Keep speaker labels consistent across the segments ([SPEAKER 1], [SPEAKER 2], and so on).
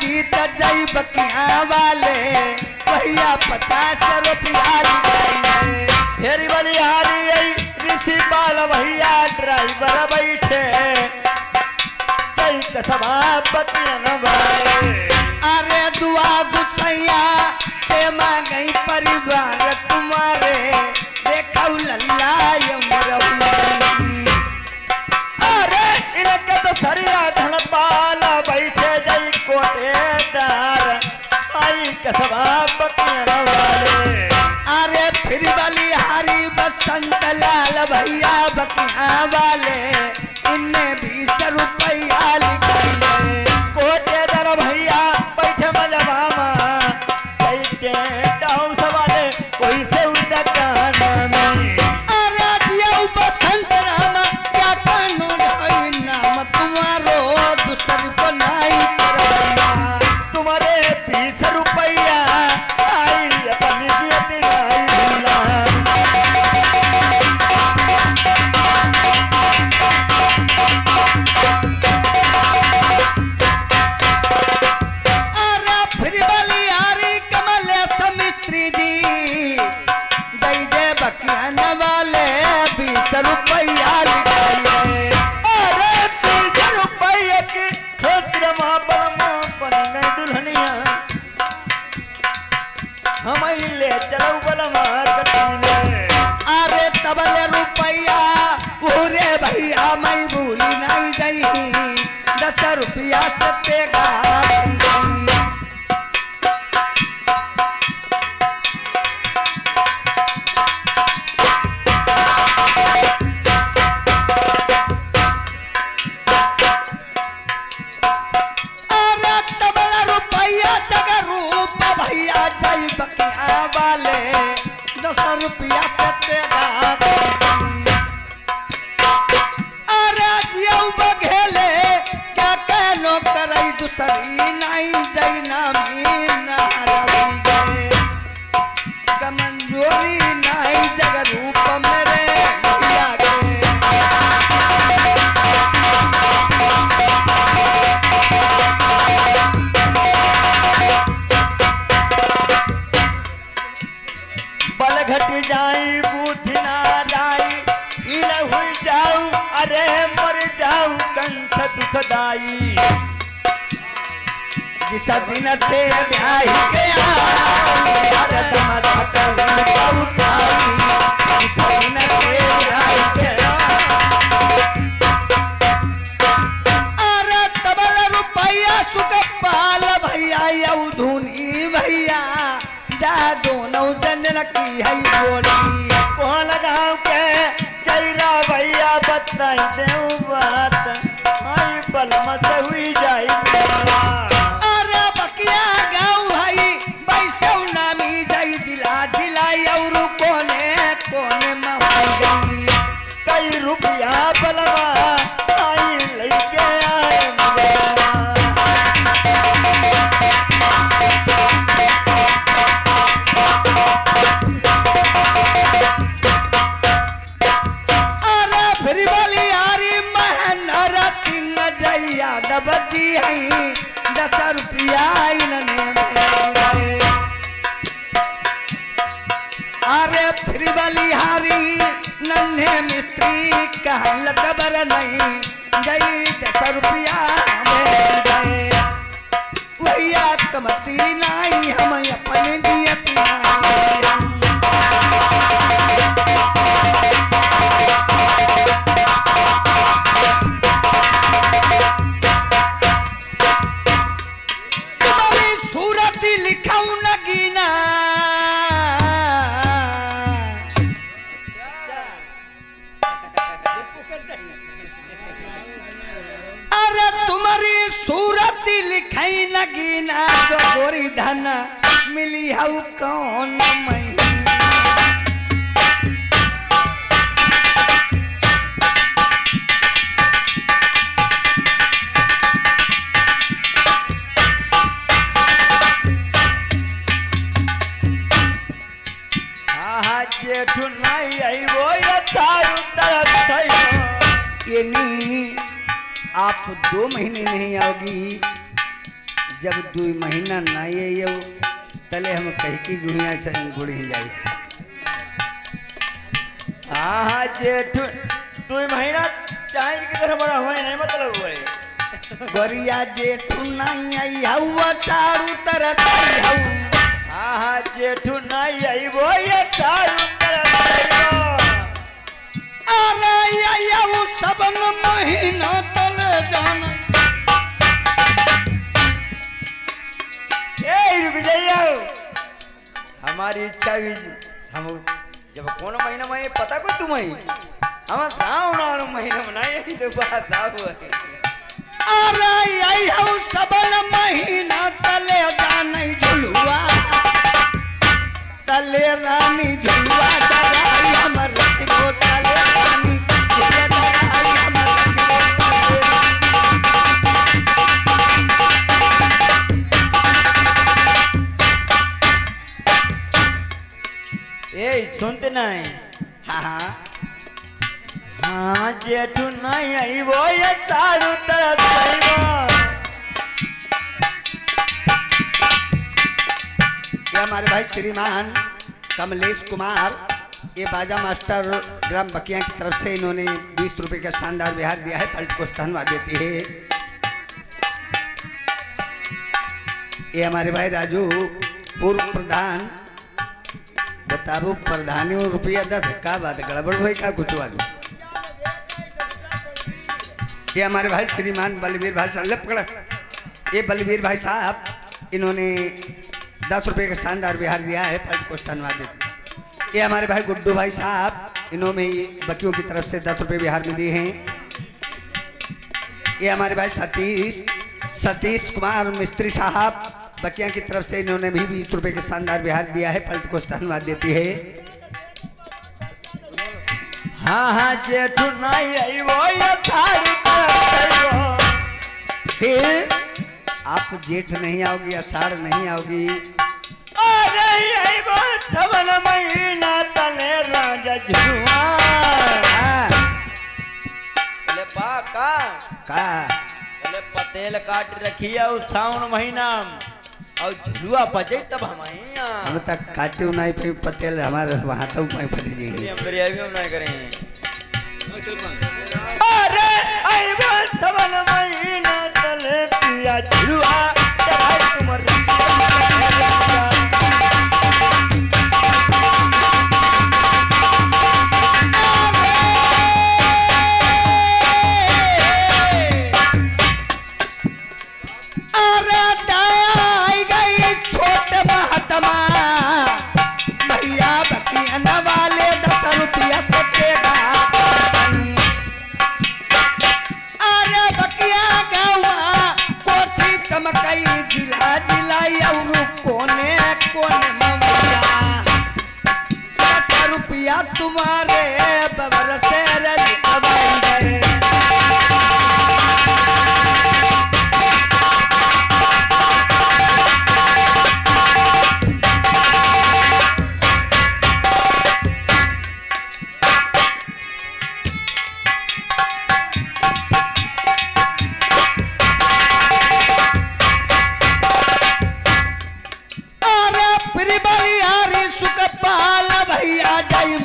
[SPEAKER 1] जीत जई बकिया वाले भैया 50 रुपया लिखाइए।
[SPEAKER 2] फेरी बलिहारी ऋषि बाल भैया ड्राइवर बैठे जय कसबा बकियन वाले।
[SPEAKER 1] अरे दुआ गुसैया से मांगई परिवार तुम्हारे देखौ लल्ला यमर हुई।
[SPEAKER 2] अरे इनके तो सरिया धनपाल बैठे जई कोटेदार आई कसबा बकियन वाले।
[SPEAKER 1] अरे फिर बलिहारी बसंत लाल भैया बकिया वाले इनने 20 रुपया लिखाइए।
[SPEAKER 2] कोटेदार भैया बैठे मजबामा बैठे डाउस वाले कोई से उनका नहीं।
[SPEAKER 1] अरे जियो बसंत रामा क्या कानून है नाम तुम्हारो दूसर को नहीं करैया।
[SPEAKER 2] तुम्हारे 20 रुपया आई अपनी जियत नहीं भूला।
[SPEAKER 1] अरे फिर बलिहारी कमलेश मिस्त्री जी जय दे बकियान वाले 20 रुपया लिखाइए।
[SPEAKER 2] अरे 20 रुपये की क्षेत्र माँ बन दुल्हनिया हम ले चलो बलमा कटीले।
[SPEAKER 1] अरे तबले रुपया पूरे भैया मैं भूली नहीं जाई 10 रुपया से तेगा अरे तबला रुपया जगह रूप भैया जय बकिया वाले 10 रुपया से तेगा। अरे जियो बघेले क्या कहनो करई दूसरी नहीं जई नामी नारवी गए कमंजोरी नहीं जग रूप मेरे भैया के।
[SPEAKER 2] बल घट जाई बुद्धि ना जाई इन हुई जाऊ अरे मर जाऊ कंस दुखदाई।
[SPEAKER 1] जिस दिन से ब्याह गया दम धकल उठाई जिस दिन से ब्याह गया। अरे तबल रुपया सुकपाल भैया यऊ धुनी भैया जा दोनों जन की है गोली।
[SPEAKER 2] कौन गाँव के चैरा भैया बताई देऊ बात आई बलम से हुई जाई मेरा।
[SPEAKER 1] अरे बकिया गाँव भाई बैसौ नामी जई जिला जिला और कोने कोने में हो गई।
[SPEAKER 2] कई रुपया बलमा आई लेके आए मेरा।
[SPEAKER 1] अरे फिर बलिहारी महनर सिंह जय यादव जी है 10 रुपया इन्होंने भेजे। अरे फिर बलिहारी नन्हे मिस्त्री कहल खबर नहीं जय 10 रुपया भेजे। भैया कमती नहीं हम अपन दियत नहीं। तुम्हारी सूरत लिखाऊ नगीना अरे तुम्हारी सूरत लिखाई नगीना जो गोरी धन मिली हऊ कौन महीना।
[SPEAKER 2] जेठू नहीं आई वो ये तारू तरफ सही।
[SPEAKER 1] ये नहीं आप 2 महीने नहीं आओगी जब 2 महीना नहीं आइयो तले हम कही की गुड़िया गुड़ी जाई।
[SPEAKER 2] हाँ जेठ 2 महीना चाहे कि घर बड़ा हुए नहीं मतलब हुए
[SPEAKER 1] गोरिया जेठू नहीं आई हवा सारू तरस आई हऊ।
[SPEAKER 2] हाँ जेठू नहीं आई वो ये सारू तरस आई वो।
[SPEAKER 1] अरे आया सबन महीना तले जाना।
[SPEAKER 2] रुक जाइयो हमारी इच्छा भी हम जब कौन महीना में पता को तुम्हें हम गाँव ना महीना मनाए तो बात है।
[SPEAKER 1] अरे आई हूँ सबन महीना तले जानी झुलुआ तले रानी झुलुआ डराई हमर रखबो तले रानी झुलुआ डराई हमर रखबो
[SPEAKER 2] तले। ए सुनते नहीं।
[SPEAKER 1] हाँ
[SPEAKER 2] हाँ जेठू नहीं आई वो ये सारू तरस आई वो।
[SPEAKER 1] ये हमारे भाई श्रीमान कमलेश कुमार ये बाजा मास्टर ग्राम बकिया की तरफ से इन्होंने 20 रुपए का शानदार बिहार दिया है। पलट को धन्यवाद देती है। ये हमारे भाई राजू पूर्व प्रधान बताबू प्रधानी रुपया 10 का बात गड़बड़ हुई का कुछ वालू। ये हमारे भाई श्रीमान बलवीर भाई साहब ये बलवीर भाई साहब इन्होंने 10 रुपए का शानदार बिहार दिया है। पलट को धन्यवाद देते। ये हमारे भाई गुड्डू भाई साहब इन्होंने बकियों की तरफ से 10 रुपए बिहार में दिए हैं। ये हमारे भाई सतीश कुमार मिस्त्री साहब बकिया की तरफ से इन्होंने भी 20 रुपए के शानदार बिहार दिया है। पलट को धन्यवाद देती है।
[SPEAKER 2] हाँ हाँ जेठू नहीं आई वो ये सारू तरस आई वो।
[SPEAKER 1] फिर आप जेठ नहीं आओगी आषाढ़ नहीं आओगी।
[SPEAKER 2] अरे आई वो सबन महीना तले राजा झुलुआ। तले पाका
[SPEAKER 1] का
[SPEAKER 2] तले पतेल काट रखी है उस सावन महीना और झुलुआ बजे तब हम
[SPEAKER 1] हम तक काटे नहीं पे पतेल हमारे वहाँ तो मैं फट जाएंगे।
[SPEAKER 2] हम दरियावी हम नहीं करें। अरे आई वो सबन महीना तले पिया झुलुआ चढ़ाई तुम्हारे
[SPEAKER 1] भैया बकिया वाले 10 रुपया से तुम्हारे बबर से लिखवाई गए।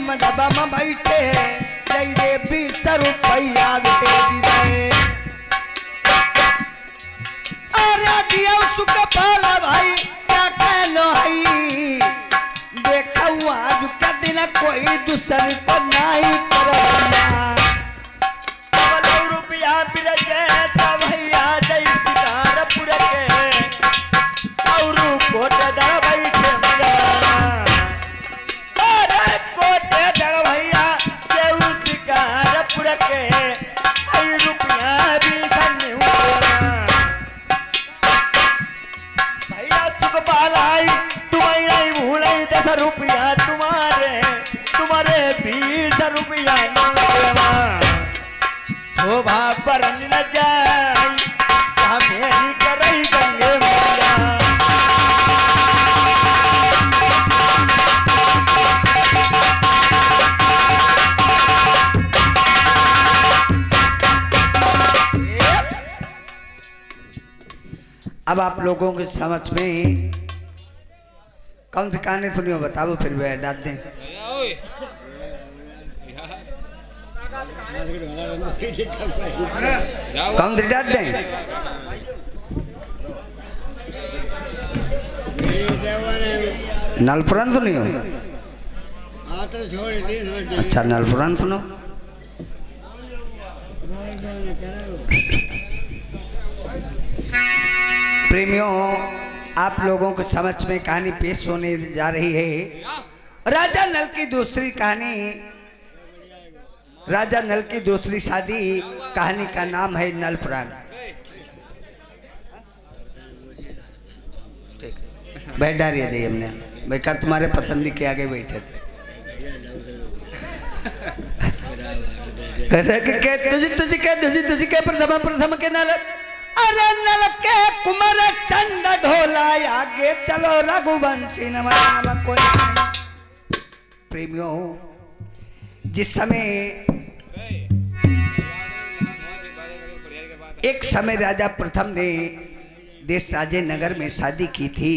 [SPEAKER 1] मडबा में बैठे जई रे 20 रुपया भेज दे। अरे दियो सुख पाला भाई क्या कहलो हई देखो आज का दिन कोई दूसर को नहीं करैया।
[SPEAKER 2] रुपया बिरजे सब भैया जई सिकारपुर के और कोट दर बैठे भैया केहू शिकारपुर के रुपया भी भैया सुख पालाई तुम्हें नहीं भूल 10 रुपया तुम्हारे 20 रुपया शोभा पर न जाए मेरी करई गंगे मैया।
[SPEAKER 1] अब आप लोगों के समझ में कौन सी कहानी सुनियो बताओ, फिर वह डाल दें। कौन सी डाल दें? नलपुराण सुनियो। अच्छा नलपुराण सुनो। प्रेमियों, आप लोगों को समझ में कहानी पेश होने जा रही है। राजा नल की दूसरी कहानी, राजा नल की दूसरी शादी। कहानी का नाम है नल पुराण। बैठ डालिए दी हमने भाई का तुम्हारे पसंदी के आगे बैठे थे। तुझे के प्रथम के नल, अरे नल के कुमार चंद ढोला आगे चलो रघुवंशी नमः कोई नहीं। प्रेमियों, जिस समय एक समय राजा प्रथम ने देश अजय नगर में शादी की थी।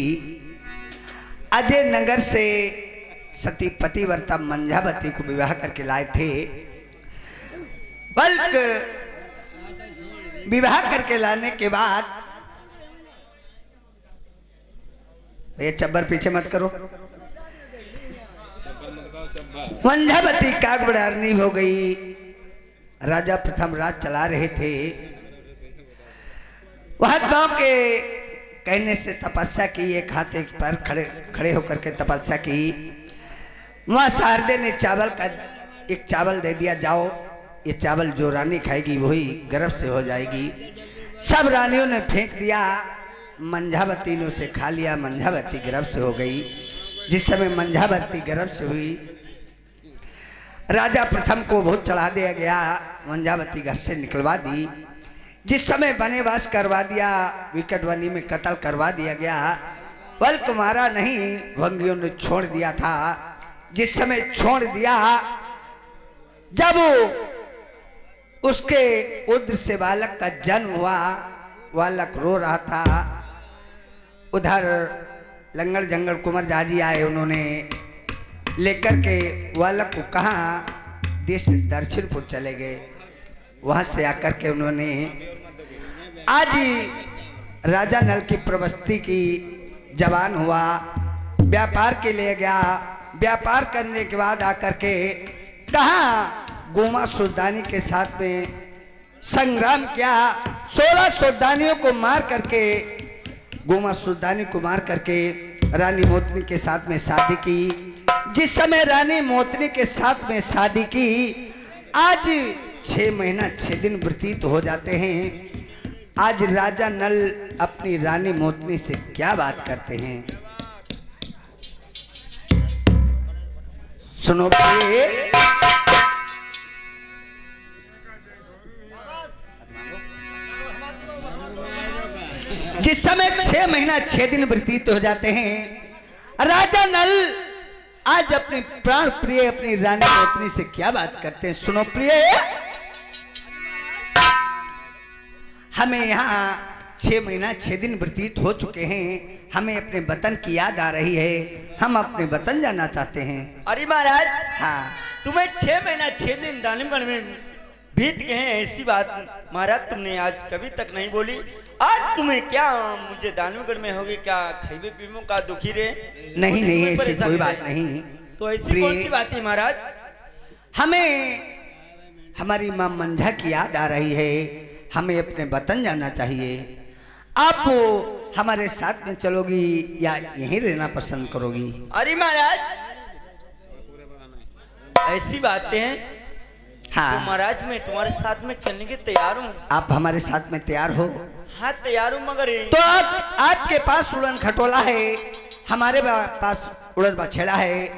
[SPEAKER 1] अजय नगर से सती पतिव्रता मंझावती को विवाह करके लाए थे। बल्कि विवाह करके लाने के बाद, ये चब्बर पीछे मत करो, मंझावती कागबड़ारनी हो गई। राजा प्रथम राज चला रहे थे। वह गांव के कहने से तपस्या की, एक हाथ एक पैर खड़े होकर के तपस्या की। वहां शारदे ने चावल का एक चावल दे दिया, जाओ ये चावल जो रानी खाएगी वही गर्भ से हो जाएगी। सब रानियों ने फेंक दिया, मंझावती ने उसे खा लिया। मंझावती गर्भ से हो गई। जिस समय मंझावती गर्भ से हुई, राजा प्रथम को बहुत चढ़ा दिया गया। मंझावती घर से निकलवा दी। जिस समय वनवास करवा दिया, विकटवनी में कत्ल करवा दिया गया। बल्कि मारा नहीं, भंगियों ने छोड़ दिया था। जिस समय छोड़ दिया, जब उसके उदर से बालक का जन्म हुआ, बालक रो रहा था। उधर लंगड़ जंगल कुंवर जाजी आए, उन्होंने लेकर के बालक को कहा देश दक्षिणपुर चले गए। वहां से आकर के उन्होंने आज राजा नल की प्रवस्ती की जवान हुआ, व्यापार के लिए गया। व्यापार करने के बाद आकर के कहा गोमा सुल्तानी के साथ में संग्राम किया। 16 सुल्तानियों को मार करके, गोमा सुल्तानी को मार करके रानी मोतनी के साथ में शादी की। जिस समय रानी मोतनी के साथ में शादी की, आज 6 महीना 6 दिन व्यतीत हो जाते हैं। आज राजा नल अपनी रानी मोतनी से क्या बात करते हैं, सुनो प्रिय। जिस समय 6 महीना 6 दिन व्यतीत हो जाते हैं, राजा नल आज अपने प्राण प्रिय अपनी रानी मोतनी से क्या बात करते हैं, सुनो प्रिय। हमें यहाँ 6 महीना 6 दिन व्यतीत हो चुके हैं। हमें अपने वतन की याद आ रही है। हम अपने वतन जाना चाहते हैं।
[SPEAKER 2] अरे महाराज,
[SPEAKER 1] हाँ,
[SPEAKER 2] तुम्हें 6 महीना 6 दिन दानिमगढ़ में बीत गए हैं, ऐसी बात महाराज तुमने आज कभी तक नहीं बोली। आज तुम्हें क्या मुझे दानिमगढ़ में होगी, क्या खैबे पीबों का दुखी रे?
[SPEAKER 1] नहीं नहीं, ऐसी कोई बात नहीं।
[SPEAKER 2] तो ऐसी कौन सी बात है महाराज?
[SPEAKER 1] हमें हमारी माँ मंझा की याद आ रही है। हमें अपने वतन जाना चाहिए। आप हमारे साथ में चलोगी या यहीं रहना पसंद करोगी?
[SPEAKER 2] अरे महाराज, ऐसी बातें हैं।
[SPEAKER 1] हाँ,
[SPEAKER 2] तो महाराज मैं तुम्हारे साथ में चलने के तैयार हूँ।
[SPEAKER 1] आप हमारे साथ में तैयार हो?
[SPEAKER 2] हाँ तैयार हूँ, मगर
[SPEAKER 1] तो आपके पास उड़न खटोला है, हमारे पास उड़न बछेड़ा है।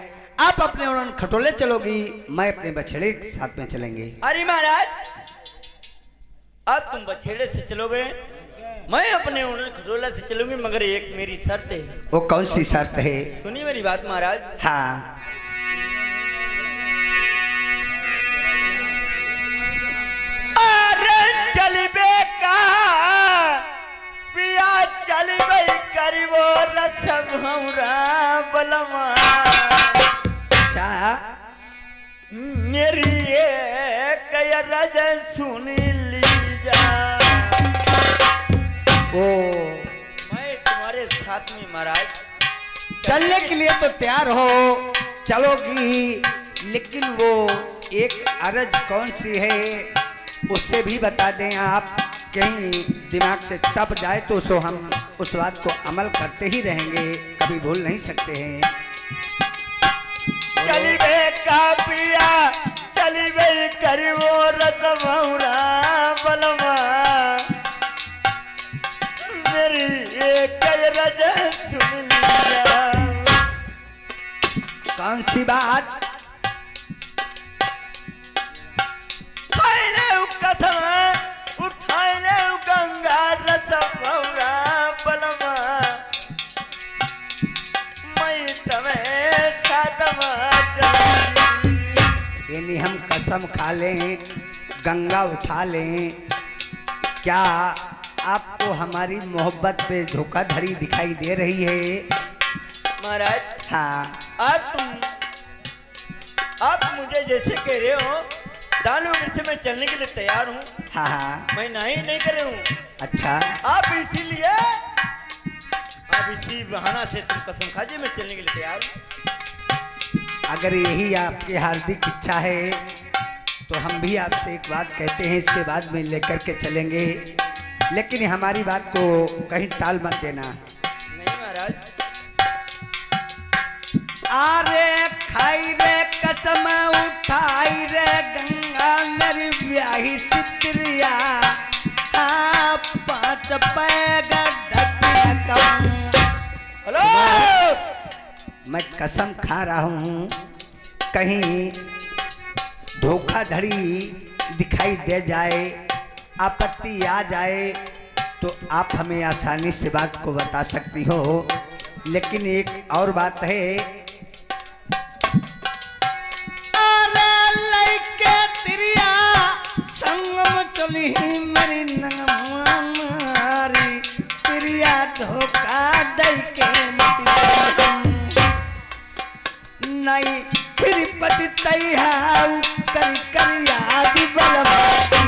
[SPEAKER 1] आप अपने उड़न खटोले चलोगी, मैं अपने बछेड़े के साथ में चलेंगे।
[SPEAKER 2] अरे महाराज, अब तुम बछेड़े से चलोगे, मैं अपने उड़न खटोला से चलूंगी, मगर एक मेरी शर्त है।
[SPEAKER 1] वो कौन सी शर्त है?
[SPEAKER 2] सुनिए मेरी बात महाराज।
[SPEAKER 1] हाँ,
[SPEAKER 2] अरे चलबे का पिया चली गई करीबो रसम हमरा बलमा
[SPEAKER 1] अच्छा
[SPEAKER 2] मेरी एक रज सुन लीजा
[SPEAKER 1] ओ
[SPEAKER 2] मैं तुम्हारे साथ में महाराज
[SPEAKER 1] चलने के लिए तो तैयार हो, चलोगी, लेकिन वो एक अरज कौन सी है उससे भी बता दें आप, कहीं दिमाग से टप जाए तो सो हम उस बात को अमल करते ही रहेंगे, कभी भूल नहीं सकते हैं।
[SPEAKER 2] चली बे कापिया चली बे करीबो रसमौरा बलमा मेरी एक रज सुन लिया
[SPEAKER 1] कौन सी बात?
[SPEAKER 2] कसम उठाए ले गंगा रसमौरा बलमा मैं तुम्हें साधमा
[SPEAKER 1] यानी हम कसम खा लें, गंगा उठा लें, क्या आपको हमारी मोहब्बत पे धोखाधड़ी दिखाई दे रही है?
[SPEAKER 2] महाराज
[SPEAKER 1] हाँ
[SPEAKER 2] आप मुझे जैसे कह रहे हो दानवगढ़ से मैं चलने के लिए तैयार हूँ।
[SPEAKER 1] हाँ हाँ
[SPEAKER 2] मैं नहीं कर रहा हूँ।
[SPEAKER 1] अच्छा
[SPEAKER 2] आप इसीलिए आप इसी बहाना से तुम कसम खा मैं चलने के लिए तैयार हूँ।
[SPEAKER 1] अगर यही आपकी हार्दिक इच्छा है तो हम भी आपसे एक बात कहते हैं, इसके बाद में लेकर के चलेंगे, लेकिन हमारी बात को कहीं टाल मत देना।
[SPEAKER 2] नहीं महाराज।
[SPEAKER 1] आरे खाई रे कसम उठाई रे गंगा मेरी ब्याही सितरिया, पाँच पैगा
[SPEAKER 2] हेलो
[SPEAKER 1] मैं कसम खा रहा हूँ, कहीं धोखाधड़ी दिखाई दे जाए, आपत्ति आ जाए तो आप हमें आसानी से बात को बता सकती हो, लेकिन एक और बात है। अरे लइके तिरिया संगम चली मेरी नंगमारी तिरिया धोखा दई के नहीं फिर पछतई है कर कर याद बलवाती